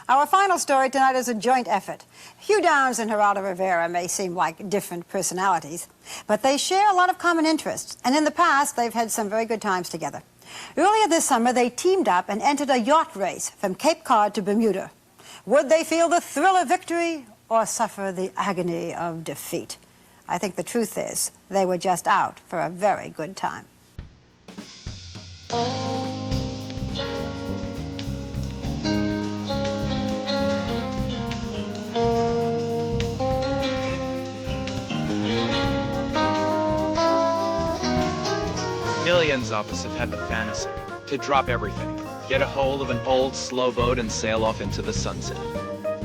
Our final story tonight is a joint effort. Hugh Downs and Geraldo Rivera may seem like different personalities, but they share a lot of common interests, and in the past, they've had some very good times together. Earlier this summer, they teamed up and entered a yacht race from Cape Cod to Bermuda. Would they feel the thrill of victory or suffer the agony of defeat? I think the truth is, they were just out for a very good time. Millions of us have had the fantasy to drop everything, get a hold of an old slow boat and sail off into the sunset.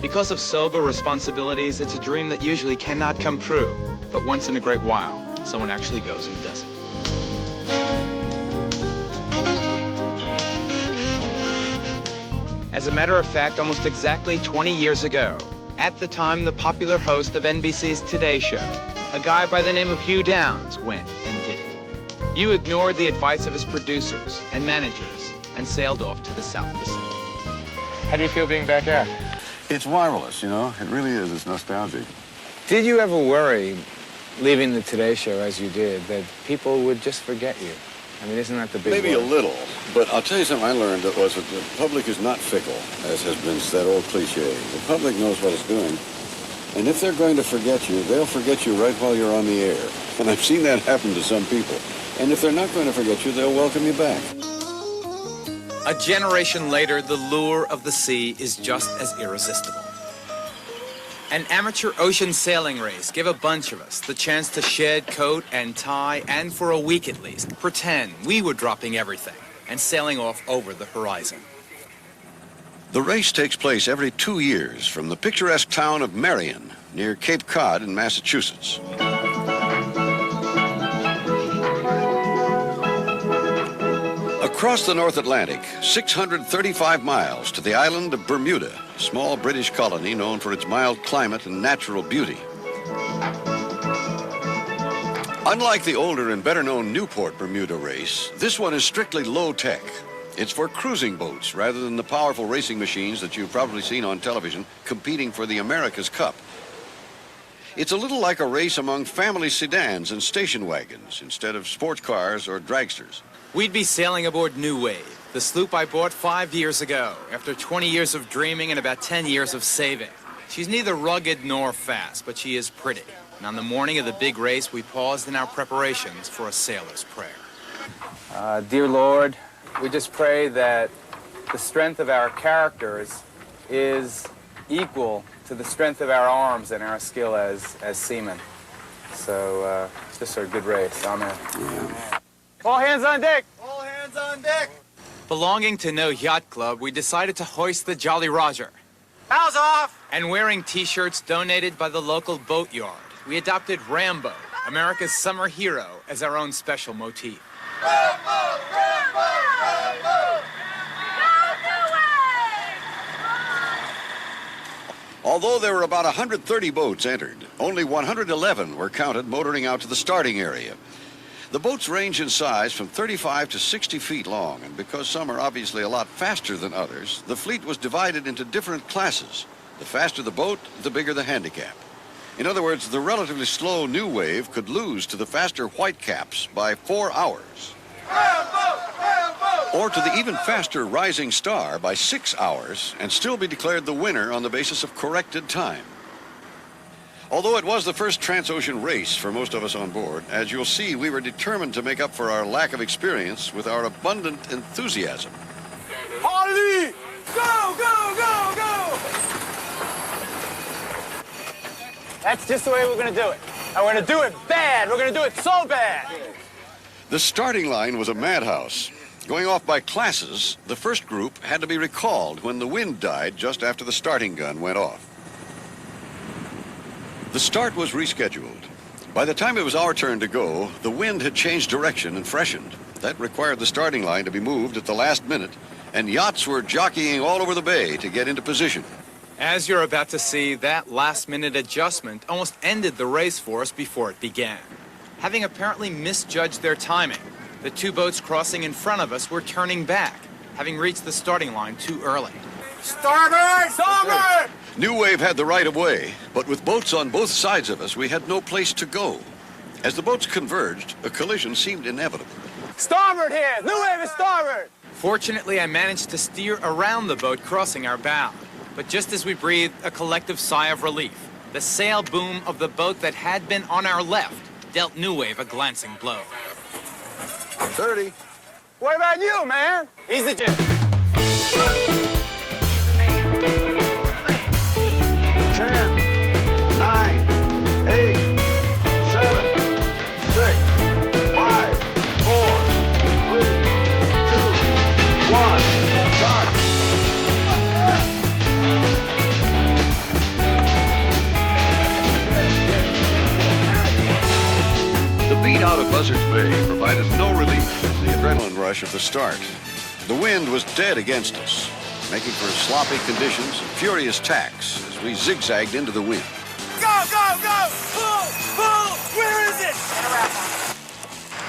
Because of sober responsibilities, it's a dream that usually cannot come true. But once in a great while, someone actually goes and does it. As a matter of fact, almost exactly 20 years ago, at the time the popular host of NBC's Today Show, a guy by the name of Hugh Downs, went and did it. Hugh ignored the advice of his producers and managers and sailed off to the South Pacific. How do you feel being back out? It's marvelous, you know. It really is. It's nostalgic. Did you ever worry, leaving the Today Show as you did, that people would just forget you? I mean, isn't that the big Maybe worry? a little. But I'll tell you something I learned that was that the public is not fickle, as has been that old cliche. The public knows what it's doing. And if they're going to forget you, they'll forget you right while you're on the air. And I've seen that happen to some people. And if they're not going to forget you, they'll welcome you back. A generation later, the lure of the sea is just as irresistible. An amateur ocean sailing race gave a bunch of us the chance to shed coat and tie and, for a week at least, pretend we were dropping everything and sailing off over the horizon. The race takes place every 2 years from the picturesque town of Marion, near Cape Cod in Massachusetts. Across the North Atlantic, 635 miles to the island of Bermuda, a small British colony known for its mild climate and natural beauty. Unlike the older and better-known Newport Bermuda race, this one is strictly low-tech. It's for cruising boats rather than the powerful racing machines that you've probably seen on television competing for the America's Cup. It's a little like a race among family sedans and station wagons instead of sports cars or dragsters. We'd be sailing aboard New Wave, the sloop I bought 5 years ago, after 20 years of dreaming and about 10 years of saving. She's neither rugged nor fast, but she is pretty. And on the morning of the big race, we paused in our preparations for a sailor's prayer. Dear Lord, we just pray that the strength of our characters is equal to the strength of our arms and our skill as seamen. So it's just a good race. Amen. Yeah. All hands on deck! All hands on deck! Belonging to no yacht club, we decided to hoist the Jolly Roger. Bows off! And wearing T-shirts donated by the local boatyard, we adopted Rambo, America's summer hero, as our own special motif. Rambo! Rambo! Rambo! Although there were about 130 boats entered, only 111 were counted motoring out to the starting area. The boats range in size from 35 to 60 feet long, and because some are obviously a lot faster than others, the fleet was divided into different classes. The faster the boat, the bigger the handicap. In other words, the relatively slow New Wave could lose to the faster Whitecaps by 4 hours. Rambo! Rambo! Or to the even faster Rising Star by 6 hours and still be declared the winner on the basis of corrected time. Although it was the first transocean race for most of us on board, as you'll see, we were determined to make up for our lack of experience with our abundant enthusiasm. Harley! Go, go, go, go! That's just the way we're going to do it. And we're going to do it bad. We're going to do it so bad. The starting line was a madhouse. Going off by classes, the first group had to be recalled when the wind died just after the starting gun went off. The start was rescheduled. By the time it was our turn to go, the wind had changed direction and freshened. That required the starting line to be moved at the last minute, and yachts were jockeying all over the bay to get into position. As you're about to see, that last-minute adjustment almost ended the race for us before it began. Having apparently misjudged their timing, the two boats crossing in front of us were turning back, having reached the starting line too early. Starboard! Starboard! New Wave had the right of way, but with boats on both sides of us, we had no place to go. As the boats converged, a collision seemed inevitable. Starboard here! New Wave is starboard! Fortunately, I managed to steer around the boat crossing our bow. But just as we breathed a collective sigh of relief, the sail boom of the boat that had been on our left dealt New Wave a glancing blow. 30. What about you, man? He's the gym. 10, 9, 8, 7, 6, 5, 4, 3, 2, 1, start. The beat out of Buzzards Bay provided no relief from the adrenaline rush of the start. The wind was dead against us, making for sloppy conditions and furious tacks as we zigzagged into the wind. Go, go, go! Pull! Pull! Where is it?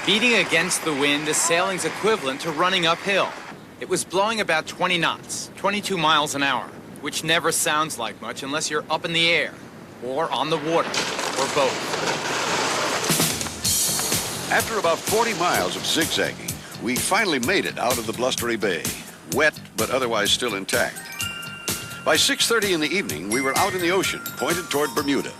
Beating against the wind is sailing's equivalent to running uphill. It was blowing about 20 knots, 22 miles an hour, which never sounds like much unless you're up in the air, or on the water, or both. After about 40 miles of zigzagging, we finally made it out of the blustery bay, wet but otherwise still intact. By 6:30 in the evening, we were out in the ocean, pointed toward Bermuda.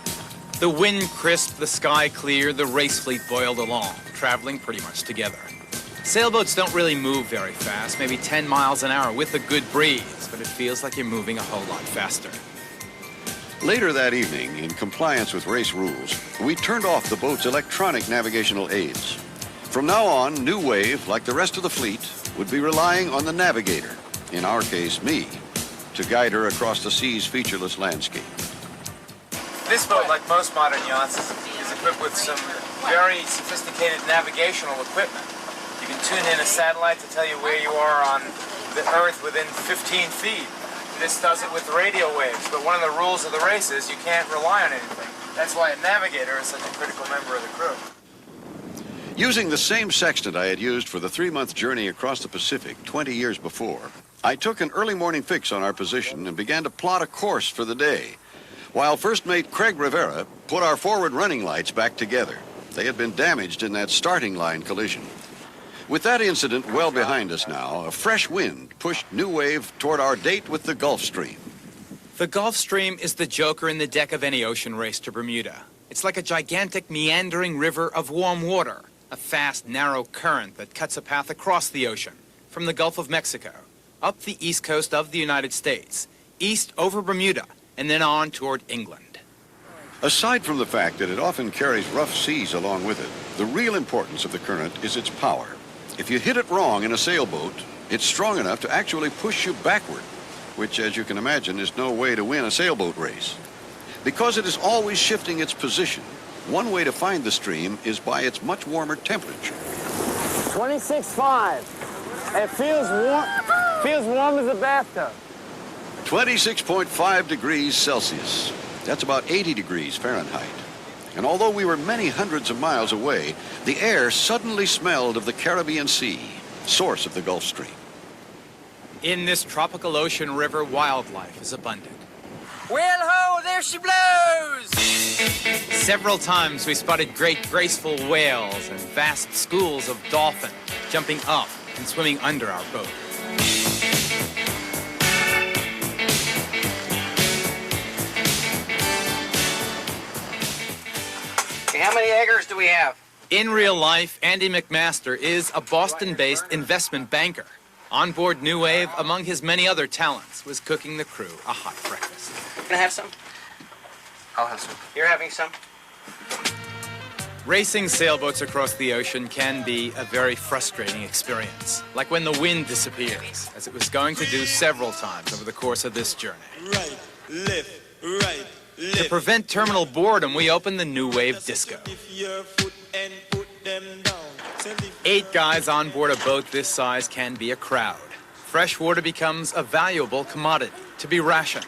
The wind crisp, the sky clear, the race fleet boiled along, traveling pretty much together. Sailboats don't really move very fast, maybe 10 miles an hour with a good breeze, but it feels like you're moving a whole lot faster. Later that evening, in compliance with race rules, we turned off the boat's electronic navigational aids. From now on, New Wave, like the rest of the fleet, would be relying on the navigator, in our case, me, to guide her across the sea's featureless landscape. This boat, like most modern yachts, is equipped with some very sophisticated navigational equipment. You can tune in a satellite to tell you where you are on the Earth within 15 feet. This does it with radio waves, but one of the rules of the race is you can't rely on anything. That's why a navigator is such a critical member of the crew. Using the same sextant I had used for the 3-month journey across the Pacific 20 years before, I took an early morning fix on our position and began to plot a course for the day, while First Mate Craig Rivera put our forward running lights back together. They had been damaged in that starting line collision. With that incident well behind us now, a fresh wind pushed New Wave toward our date with the Gulf Stream. The Gulf Stream is the joker in the deck of any ocean race to Bermuda. It's like a gigantic meandering river of warm water, a fast, narrow current that cuts a path across the ocean, from the Gulf of Mexico, up the east coast of the United States, east over Bermuda, and then on toward England. Aside from the fact that it often carries rough seas along with it, the real importance of the current is its power. If you hit it wrong in a sailboat, it's strong enough to actually push you backward, which, as you can imagine, is no way to win a sailboat race. Because it is always shifting its position, one way to find the stream is by its much warmer temperature. 26.5. It feels warm. Feels warm as a bathtub. 26.5 degrees Celsius. That's about 80 degrees Fahrenheit. And although we were many hundreds of miles away, the air suddenly smelled of the Caribbean Sea, source of the Gulf Stream. In this tropical ocean river, wildlife is abundant. Well, ho, there she blows! Several times we spotted great graceful whales and vast schools of dolphins jumping up and swimming under our boat. Okay, how many eggers do we have? In real life, Andy McMaster is a Boston-based investment banker. On board New Wave, among his many other talents, was cooking the crew a hot breakfast. Can I have some? I'll have some. You're having some? Racing sailboats across the ocean can be a very frustrating experience, like when the wind disappears, as it was going to do several times over the course of this journey. Right, left, right, left. To prevent terminal boredom, we opened the New Wave Disco. 8 guys on board a boat this size can be a crowd. Fresh water becomes a valuable commodity to be rationed.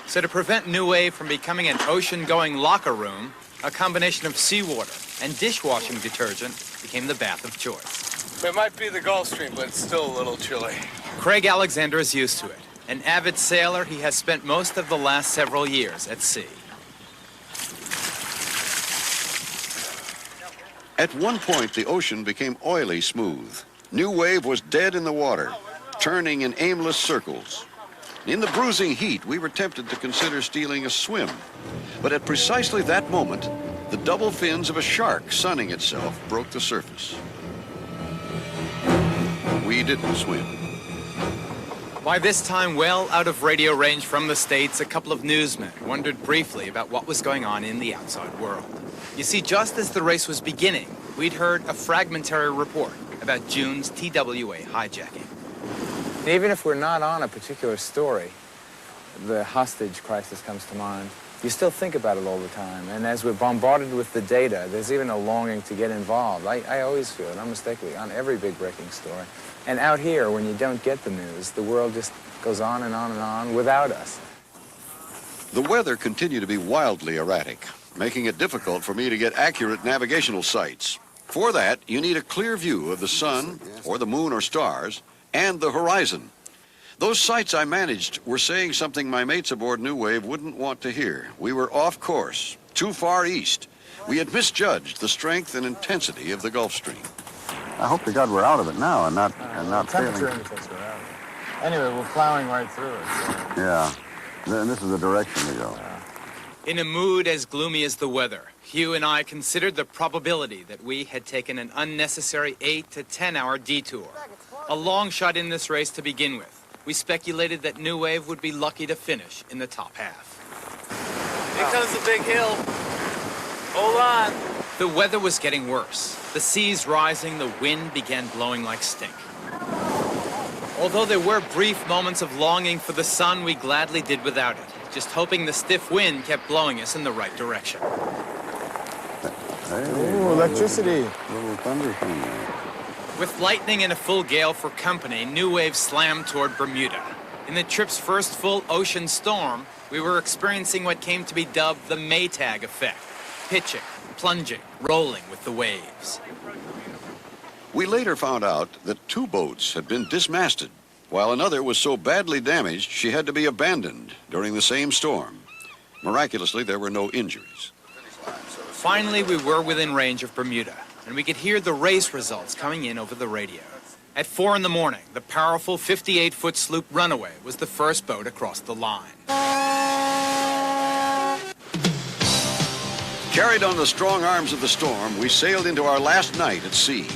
So to prevent New Wave from becoming an ocean-going locker room, a combination of seawater and dishwashing detergent became the bath of choice. It might be the Gulf Stream, but it's still a little chilly. Craig Alexander is used to it, An avid sailor, he has spent most of the last several years at sea. At one point, the ocean became oily smooth. New Wave was dead in the water, turning in aimless circles. In the bruising heat, we were tempted to consider stealing a swim. But at precisely that moment, the double fins of a shark sunning itself broke the surface. We didn't swim. By this time, well out of radio range from the States, a couple of newsmen wondered briefly about what was going on in the outside world. You see, just as the race was beginning, we'd heard a fragmentary report about June's TWA hijacking. Even if we're not on a particular story, the hostage crisis comes to mind. You still think about it all the time. And as we're bombarded with the data, there's even a longing to get involved. I always feel it, unmistakably, on every big breaking story. And out here, when you don't get the news, the world just goes on and on and on without us. The weather continued to be wildly erratic, making it difficult for me to get accurate navigational sights. For that, you need a clear view of the sun, or the moon or stars, and the horizon. Those sights I managed were saying something my mates aboard New Wave wouldn't want to hear. We were off course, too far east. We had misjudged the strength and intensity of the Gulf Stream. I hope to God we're out of it now and not temperature failing. indicates we're out of it. Anyway, we're plowing right through it. So. Yeah, and this is the direction to go. In a mood as gloomy as the weather, Hugh and I considered the probability that we had taken an unnecessary 8 to 10 hour detour. A long shot in this race to begin with. We speculated that New Wave would be lucky to finish in the top half. Here comes the big hill. Hold on. The weather was getting worse. The seas rising, the wind began blowing like stink. Although there were brief moments of longing for the sun, we gladly did without it, just hoping the stiff wind kept blowing us in the right direction. Hey, Ooh, electricity. Little thunderstorm there. With lightning and a full gale for company, New Wave slammed toward Bermuda. In the trip's first full ocean storm, we were experiencing what came to be dubbed the Maytag effect. Pitching, plunging, rolling with the waves. We later found out that 2 boats had been dismasted, while another was so badly damaged she had to be abandoned during the same storm. Miraculously, there were no injuries. Finally, we were within range of Bermuda, and we could hear the race results coming in over the radio. At 4 in the morning, the powerful 58-foot sloop Runaway was the first boat across the line. Carried on the strong arms of the storm, we sailed into our last night at sea.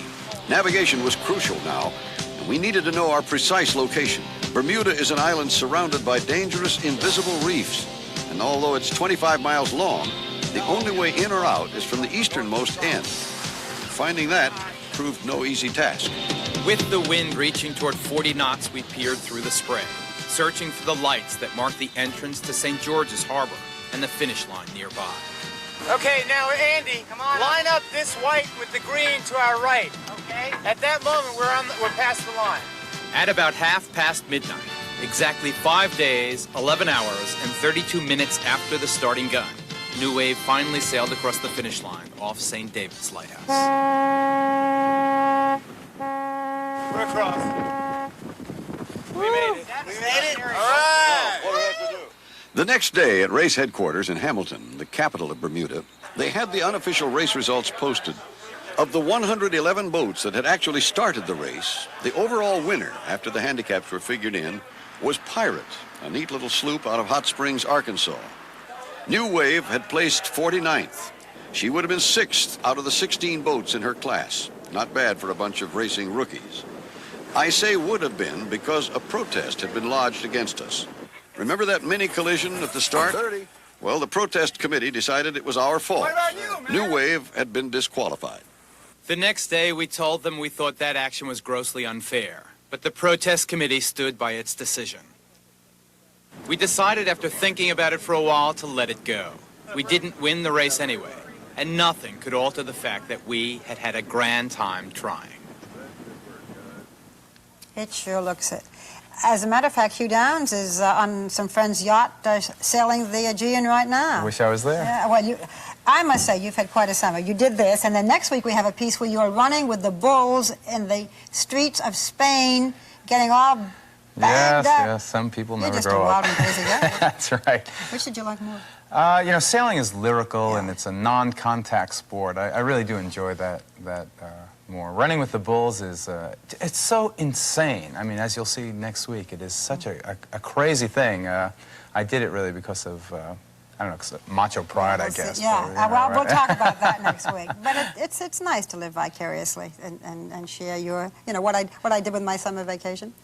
Navigation was crucial now, and we needed to know our precise location. Bermuda is an island surrounded by dangerous invisible reefs, and although it's 25 miles long, the only way in or out is from the easternmost end. Finding that proved no easy task. With the wind reaching toward 40 knots, we peered through the spray, searching for the lights that marked the entrance to St. George's Harbor and the finish line nearby. Okay, now Andy, come on. Line up this white with the green to our right. Okay. At that moment, we're past the line. At about midnight, exactly 5 days, 11 hours, and 32 minutes after the starting gun, New Wave finally sailed across the finish line off St. David's Lighthouse. We're across. We made it. We made it? All right. What do we have to do? The next day at race headquarters in Hamilton, the capital of Bermuda, they had the unofficial race results posted. Of the 111 boats that had actually started the race, the overall winner, after the handicaps were figured in, was Pirate, a neat little sloop out of Hot Springs, Arkansas. New Wave had placed 49th. She would have been 6th out of the 16 boats in her class. Not bad for a bunch of racing rookies. I say would have been because a protest had been lodged against us. Remember that mini collision at the start? 30. Well, the protest committee decided it was our fault. What about you, man? New Wave had been disqualified. The next day, we told them we thought that action was grossly unfair, but the protest committee stood by its decision. We decided after thinking about it for a while to let it go. We didn't win the race anyway, and nothing could alter the fact that we had had a grand time trying. It sure looks it. As a matter of fact, Hugh Downs is on some friend's yacht sailing the Aegean right now. Wish I was there. Yeah, well, I must say, you've had quite a summer. You did this, and then next week we have a piece where you are running with the bulls in the streets of Spain, getting all banged Yes, up. yes. Some people You're never just a grow wild up. and crazy guy. That's right. Which did you like more? You know, sailing is lyrical Yeah. and it's a non-contact sport. I really do enjoy that more. Running with the bulls is it's so insane. I mean, as you'll see next week, it is such a crazy thing. I did it really because of I don't know, 'cause of macho pride, I guess. Yeah, but, you know, well, right? we'll talk about that next week. But it's nice to live vicariously and share your, you know, what I did with my summer vacation.